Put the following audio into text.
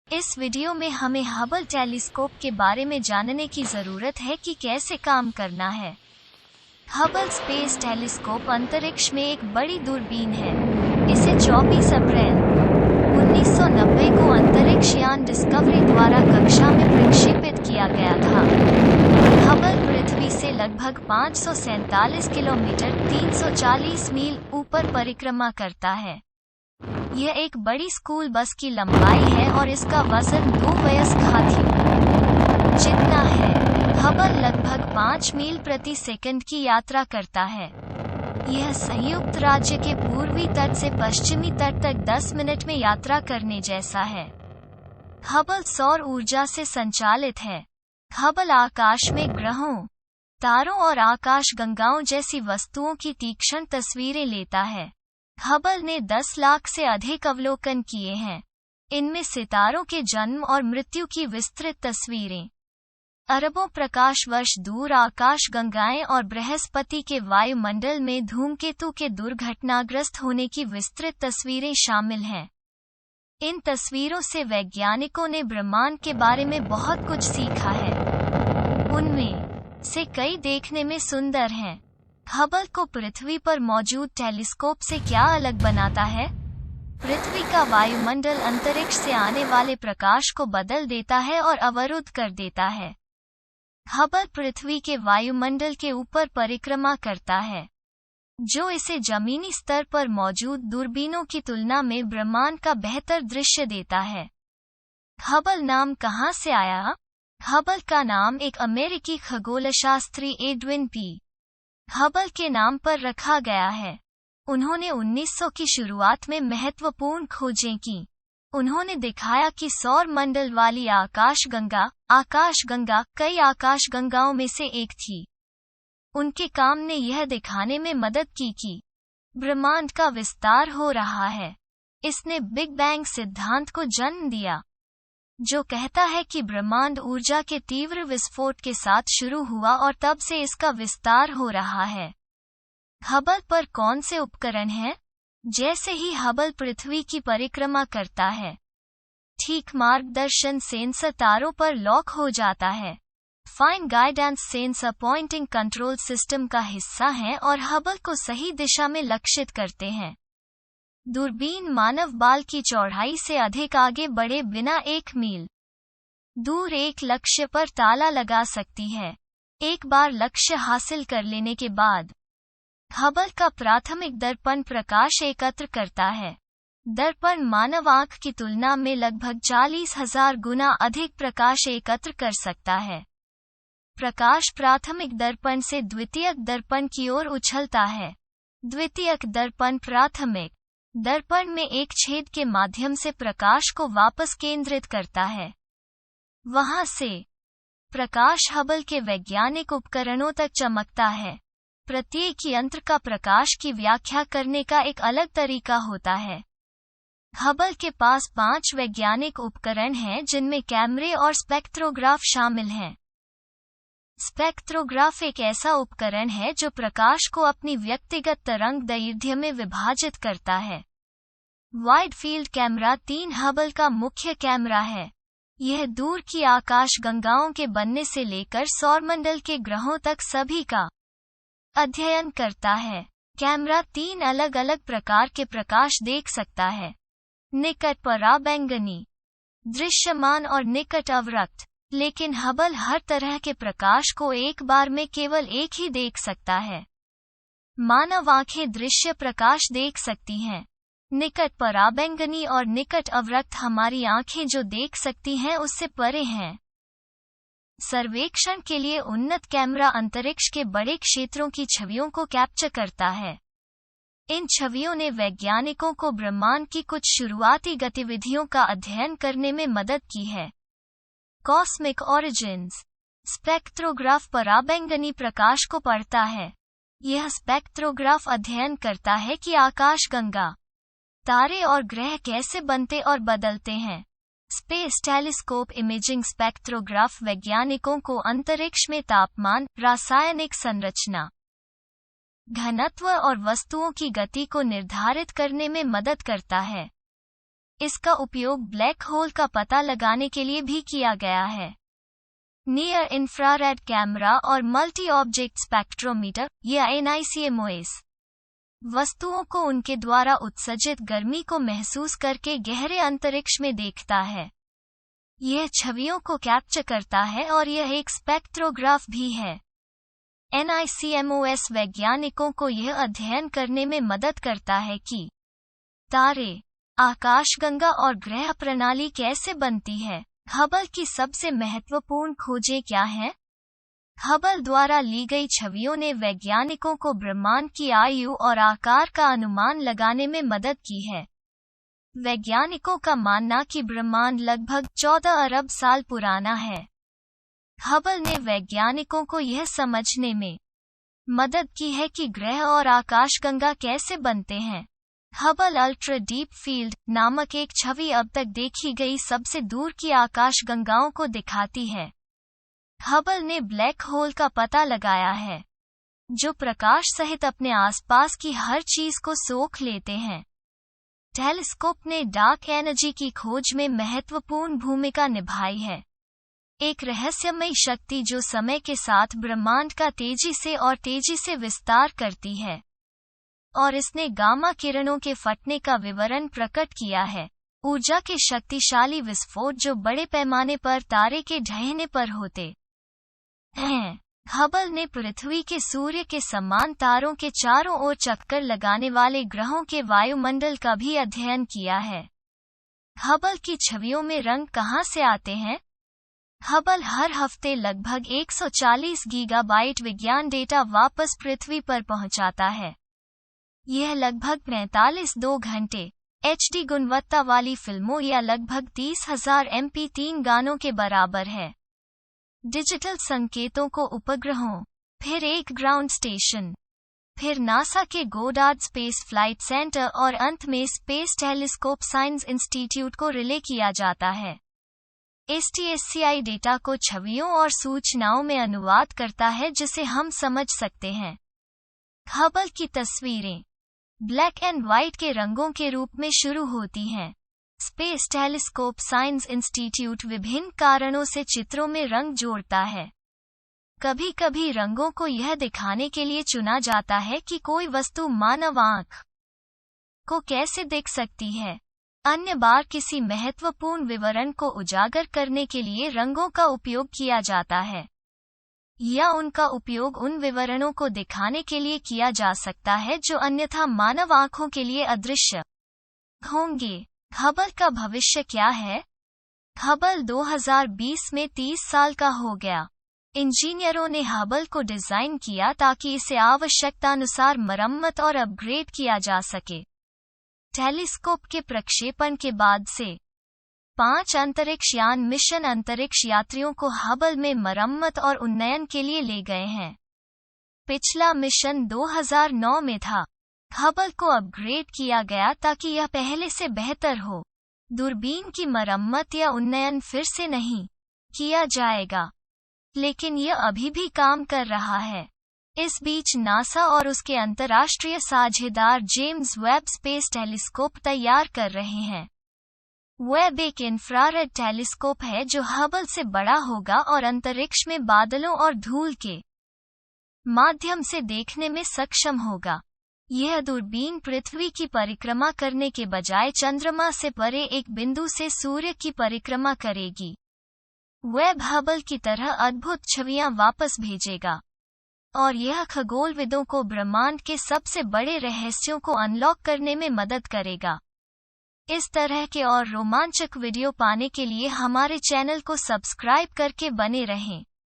इस वीडियो में हमें हबल टेलीस्कोप के बारे में जानने की ज़रूरत है कि कैसे काम करना है। हबल स्पेस टेलीस्कोप अंतरिक्ष में एक बड़ी दूरबीन है। इसे 24 अप्रैल 1990 को अंतरिक्ष यान डिस्कवरी द्वारा कक्षा में प्रक्षेपित किया गया था। हबल पृथ्वी से लगभग 547 किलोमीटर 340 मील ऊपर परिक्रमा करता है। यह एक बड़ी स्कूल बस की लंबाई है और इसका वजन 2 वयस्क हाथियों जितना है। हबल लगभग 5 मील प्रति सेकंड की यात्रा करता है। यह संयुक्त राज्य के पूर्वी तट से पश्चिमी तट तक 10 मिनट में यात्रा करने जैसा है। हबल सौर ऊर्जा से संचालित है। हबल आकाश में ग्रहों, तारों और आकाशगंगाओं जैसी वस्तुओं की तीक्ष्ण तस्वीरें लेता है। हबल ने 10 लाख से अधिक अवलोकन किए हैं। इनमें सितारों के जन्म और मृत्यु की विस्तृत तस्वीरें, अरबों प्रकाश वर्ष दूर आकाशगंगाएं और बृहस्पति के वायुमंडल में धूमकेतु के दुर्घटनाग्रस्त होने की विस्तृत तस्वीरें शामिल हैं। इन तस्वीरों से वैज्ञानिकों ने ब्रह्मांड के बारे में बहुत कुछ सीखा है। उनमें से कई देखने में सुंदर हैं। हबल को पृथ्वी पर मौजूद टेलीस्कोप से क्या अलग बनाता है? पृथ्वी का वायुमंडल अंतरिक्ष से आने वाले प्रकाश को बदल देता है और अवरुद्ध कर देता है। हबल पृथ्वी के वायुमंडल के ऊपर परिक्रमा करता है, जो इसे जमीनी स्तर पर मौजूद दूरबीनों की तुलना में ब्रह्मांड का बेहतर दृश्य देता है। हबल नाम कहाँ से आया? हबल का नाम एक अमेरिकी खगोलशास्त्री एडविन पी. हबल के नाम पर रखा गया है। उन्होंने 1900 की शुरुआत में महत्वपूर्ण खोजें की। उन्होंने दिखाया कि सौर मंडल वाली आकाशगंगा कई आकाशगंगाओं में से एक थी। उनके काम ने यह दिखाने में मदद की कि ब्रह्मांड का विस्तार हो रहा है। इसने बिग बैंग सिद्धांत को जन्म दिया, जो कहता है कि ब्रह्मांड ऊर्जा के तीव्र विस्फोट के साथ शुरू हुआ और तब से इसका विस्तार हो रहा है। हबल पर कौन से उपकरण हैं? जैसे ही हबल पृथ्वी की परिक्रमा करता है, ठीक मार्गदर्शन सेंसर तारों पर लॉक हो जाता है। Fine guidance sensor pointing control system का हिस्सा हैं और हबल को सही दिशा में लक्षित करते हैं। दूरबीन मानव बाल की चौड़ाई से अधिक आगे बढ़े बिना 1 मील दूर एक लक्ष्य पर ताला लगा सकती है। एक बार लक्ष्य हासिल कर लेने के बाद, हबल का प्राथमिक दर्पण प्रकाश एकत्र करता है। दर्पण मानव आंख की तुलना में लगभग 40,000 गुना अधिक प्रकाश एकत्र कर सकता है। प्रकाश प्राथमिक दर्पण से द्वितीयक दर्पण की ओर उछलता है। द्वितीयक दर्पण प्राथमिक दर्पण में एक छेद के माध्यम से प्रकाश को वापस केंद्रित करता है। वहां से प्रकाश हबल के वैज्ञानिक उपकरणों तक चमकता है। प्रत्येक यंत्र का प्रकाश की व्याख्या करने का एक अलग तरीका होता है। हबल के पास 5 वैज्ञानिक उपकरण हैं, जिनमें कैमरे और स्पेक्ट्रोग्राफ शामिल हैं। स्पेक्ट्रोग्राफ एक ऐसा उपकरण है जो प्रकाश को अपनी व्यक्तिगत तरंग दैर्ध्य में विभाजित करता है। वाइड फील्ड कैमरा 3 हबल का मुख्य कैमरा है। यह दूर की आकाशगंगाओं के बनने से लेकर सौरमंडल के ग्रहों तक सभी का अध्ययन करता है। कैमरा 3 अलग अलग प्रकार के प्रकाश देख सकता है: निकट पराबैंगनी, दृश्यमान और निकट अवरक्त। लेकिन हबल हर तरह के प्रकाश को एक बार में केवल एक ही देख सकता है। मानव आंखें दृश्य प्रकाश देख सकती हैं। निकट पराबैंगनी और निकट अवरक्त हमारी आंखें जो देख सकती हैं उससे परे हैं। सर्वेक्षण के लिए उन्नत कैमरा अंतरिक्ष के बड़े क्षेत्रों की छवियों को कैप्चर करता है। इन छवियों ने वैज्ञानिकों को ब्रह्मांड की कुछ शुरुआती गतिविधियों का अध्ययन करने में मदद की है। Cosmic origins. स्पेक्ट्रोग्राफ पराबैंगनी प्रकाश को पढ़ता है। यह स्पेक्ट्रोग्राफ अध्ययन करता है कि आकाशगंगा, तारे और ग्रह कैसे बनते और बदलते हैं। स्पेस टेलीस्कोप इमेजिंग स्पेक्ट्रोग्राफ वैज्ञानिकों को अंतरिक्ष में तापमान, रासायनिक संरचना, घनत्व और वस्तुओं की गति को निर्धारित करने में मदद करता है। इसका उपयोग ब्लैक होल का पता लगाने के लिए भी किया गया है। नियर इंफ्रारेड कैमरा और मल्टी ऑब्जेक्ट स्पेक्ट्रोमीटर या NICMOS वस्तुओं को उनके द्वारा उत्सर्जित गर्मी को महसूस करके गहरे अंतरिक्ष में देखता है। यह छवियों को कैप्चर करता है और यह एक स्पेक्ट्रोग्राफ भी है। NICMOS वैज्ञानिकों को यह अध्ययन करने में मदद करता है कि तारे, आकाशगंगा और ग्रह प्रणाली कैसे बनती है। हबल की सबसे महत्वपूर्ण खोजें क्या हैं? हबल द्वारा ली गई छवियों ने वैज्ञानिकों को ब्रह्मांड की आयु और आकार का अनुमान लगाने में मदद की है। वैज्ञानिकों का मानना कि ब्रह्मांड लगभग 14 अरब साल पुराना है। हबल ने वैज्ञानिकों को यह समझने में मदद की है कि ग्रह और आकाशगंगा कैसे बनते हैं। हबल अल्ट्रा डीप फील्ड नामक एक छवि अब तक देखी गई सबसे दूर की आकाशगंगाओं को दिखाती है। हबल ने ब्लैक होल का पता लगाया है, जो प्रकाश सहित अपने आसपास की हर चीज को सोख लेते हैं। टेलीस्कोप ने डार्क एनर्जी की खोज में महत्वपूर्ण भूमिका निभाई है, एक रहस्यमयी शक्ति जो समय के साथ ब्रह्मांड का तेजी से विस्तार करती है। और इसने गामा किरणों के फटने का विवरण प्रकट किया है, ऊर्जा के शक्तिशाली विस्फोट जो बड़े पैमाने पर तारे के ढहने पर होते हैं। हबल ने पृथ्वी के सूर्य के समान तारों के चारों ओर चक्कर लगाने वाले ग्रहों के वायुमंडल का भी अध्ययन किया है। हबल की छवियों में रंग कहाँ से आते हैं? हबल हर हफ्ते लगभग 140 गीगाबाइट विज्ञान डेटा वापस पृथ्वी पर पहुंचाता है। यह लगभग 45 घंटे HD गुणवत्ता वाली फिल्मों या लगभग 30,000 MP3 गानों के बराबर है। डिजिटल संकेतों को उपग्रहों, फिर एक ग्राउंड स्टेशन, फिर नासा के गोडार्ड स्पेस फ्लाइट सेंटर और अंत में स्पेस टेलीस्कोप साइंस इंस्टीट्यूट को रिले किया जाता है। STSCI डेटा को छवियों और सूचनाओं में अनुवाद करता है जिसे हम समझ सकते हैं। हबल की तस्वीरें ब्लैक एंड व्हाइट के रंगों के रूप में शुरू होती हैं। स्पेस टेलीस्कोप साइंस इंस्टीट्यूट विभिन्न कारणों से चित्रों में रंग जोड़ता है। कभी कभी रंगों को यह दिखाने के लिए चुना जाता है कि कोई वस्तु मानव आंख को कैसे दिख सकती है। अन्य बार किसी महत्वपूर्ण विवरण को उजागर करने के लिए रंगों का उपयोग किया जाता है, या उनका उपयोग उन विवरणों को दिखाने के लिए किया जा सकता है जो अन्यथा मानव आंखों के लिए अदृश्य होंगे। हबल का भविष्य क्या है? हबल 2020 में 30 साल का हो गया। इंजीनियरों ने हबल को डिजाइन किया ताकि इसे आवश्यकतानुसार मरम्मत और अपग्रेड किया जा सके। टेलीस्कोप के प्रक्षेपण के बाद से 5 अंतरिक्ष यान मिशन अंतरिक्ष यात्रियों को हबल में मरम्मत और उन्नयन के लिए ले गए हैं। पिछला मिशन 2009 में था। हबल को अपग्रेड किया गया ताकि यह पहले से बेहतर हो। दूरबीन की मरम्मत या उन्नयन फिर से नहीं किया जाएगा, लेकिन यह अभी भी काम कर रहा है। इस बीच नासा और उसके अंतर्राष्ट्रीय साझेदार जेम्स वेब स्पेस टेलीस्कोप तैयार कर रहे हैं। वेब एक इंफ्रारेड टेलीस्कोप है जो हबल से बड़ा होगा और अंतरिक्ष में बादलों और धूल के माध्यम से देखने में सक्षम होगा। यह दूरबीन पृथ्वी की परिक्रमा करने के बजाय चंद्रमा से परे एक बिंदु से सूर्य की परिक्रमा करेगी। वेब हबल की तरह अद्भुत छवियां वापस भेजेगा और यह खगोलविदों को ब्रह्मांड के सबसे बड़े रहस्यों को अनलॉक करने में मदद करेगा। इस तरह के और रोमांचक वीडियो पाने के लिए हमारे चैनल को सब्सक्राइब करके बने रहें।